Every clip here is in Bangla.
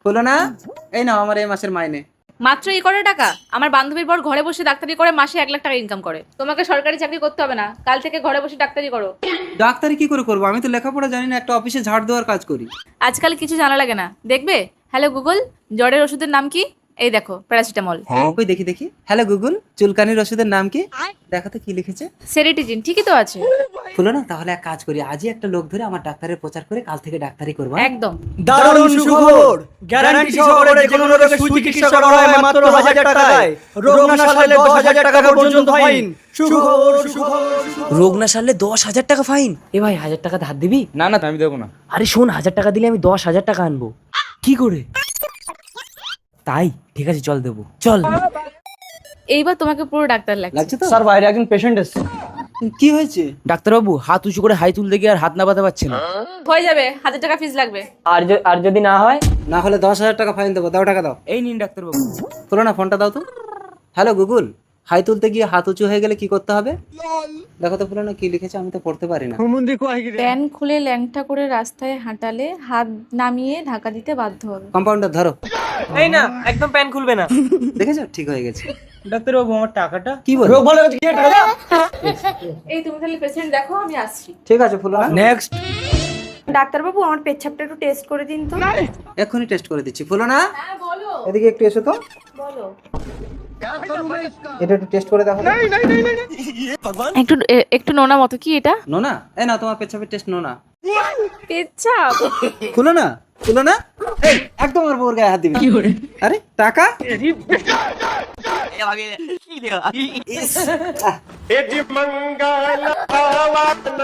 হলো না? এই নাও আমার এই মাসের মাইনে। মাত্র এই করে টাকা? আমার বান্ধবীর বর ঘরে বসে ডাক্তারি করে মাসে 1 লাখ টাকা ইনকাম করে। তোমাকে সরকারি চাকরি করতে হবে না, কাল থেকে ঘরে বসে ডাক্তারি করো। ডাক্তারি কি করে করবো? আমি তো লেখাপড়া জানি না, একটা অফিসে ঝাড় দেওয়ার কাজ করি। আজকাল কিছু জানা লাগে না, দেখবে। হ্যালো গুগল, জ্বরের ওষুধের নাম কি? এই দেখো, প্যারাসিটামল। ওই দেখি দেখি। হ্যালো গুগল, চুলকানির ওষুধের নাম কি? দেখো তো কি লিখেছে। সেরিটিজিন, ঠিকই তো আছে। হলো না? তাহলে এক কাজ করি, আজই একটা লোক ধরে আমার ডাক্তারের প্রচার করে কাল থেকে ডাক্তারি করবো। একদম। দারুণ সুখবর, গ্যারান্টি সহকারে যে কোনো রোগের সুচিকিৎসা করা হয় মাত্র 1000 টাকায়। রোগ না সারলে 10,000 টাকা পর্যন্ত ফাইন। সুখবর সুখবর। রোগ না সারলে 10,000 টাকা ফাইন। এ ভাই 1000 টাকা ধার দিবি? না না আমি দেবো না। আরে শোন, 1000 টাকা দিলে আমি 10,000 টাকা আনবো। কি করে? তাই ঠিক আছে, চল দেবো, চল। এইবার তোমাকে পুরো ডাক্তার লাগছে। লাগছে তো? স্যার বাইরে একজন পেশেন্ট এসেছে। কি হয়েছে? ডাক্তারবাবু হাত উঁচু করে হাই তুলতে গিয়ে আর হাত নামাতে পারছে না। হয়ে যাবে, 1000 টাকা ফিস লাগবে। আর যদি না হয়? না হলে 10,000 টাকা ফাইন দেবো। দাও টাকা দাও। এই নিন ডাক্তারবাবু। তোলো না, ফোনটা দাও তো। হ্যালো গুগল, হাই তুলতে গিয়ে হাত উঁচু হয়ে গেলে কি করতে হবে? দেখো তো পুরো না কি লিখেছে, আমি তো পড়তে পারি না। প্যান খুলে ল্যাংটা করে রাস্তায় হাঁটালে হাত নামিয়ে ঢাকা দিতে বাধ্য হবে। কম্পাউন্ডার ধরো। এই না, একদম প্যান খুলবে না। দেখেছো, ঠিক হয়ে গেছে। ডাক্তার বাবু আমার টাকাটা? কি বল? রোগ ভালো হচ্ছে কি টাকা দাও। এই তুমি তাহলে পেশেন্ট দেখো, আমি আসছি। ঠিক আছে ফুলো না, নেক্সট। ডাক্তারবাবু আমার পেচ্ছাপটা একটু টেস্ট করে দিন তো। এক্ষুনি টেস্ট করে দিচ্ছি। ফুলো না, হ্যাঁ বলো। এদিকে একটু এসো তো। বলো। এটা একটু টেস্ট করে দেখো। একটু একটু নোনা মতো, কি এটা? নোনা? এই না, তোমার পেছাপের টেস্ট নোনা। পেচ্ছাপ? খুলো না, খুলো না। এই, একদম আমার বউর গায়ে হাত দিবি। আরে টাকা।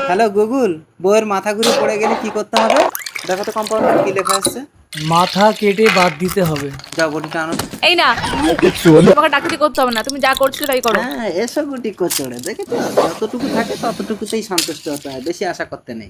হ্যালো গুগল, বউয়ের মাথা ঘুরে পড়ে গেলে কি করতে হবে? দেখো তো কম্পাউন্ডার কি লেখা আছে। মাথা কেটে বাদ দিতে হবে। যাও বটিটা আনো। এই না, তোমাকে ডাক্তারি করতে হবে না, তুমি যা করছো তাই করো। হ্যাঁ, এসব গুটি কোচড়ে দেখেছো, যতটুকু থাকে ততটুকুতেই সন্তুষ্ট হতে হয়, বেশি আশা করতে নেই।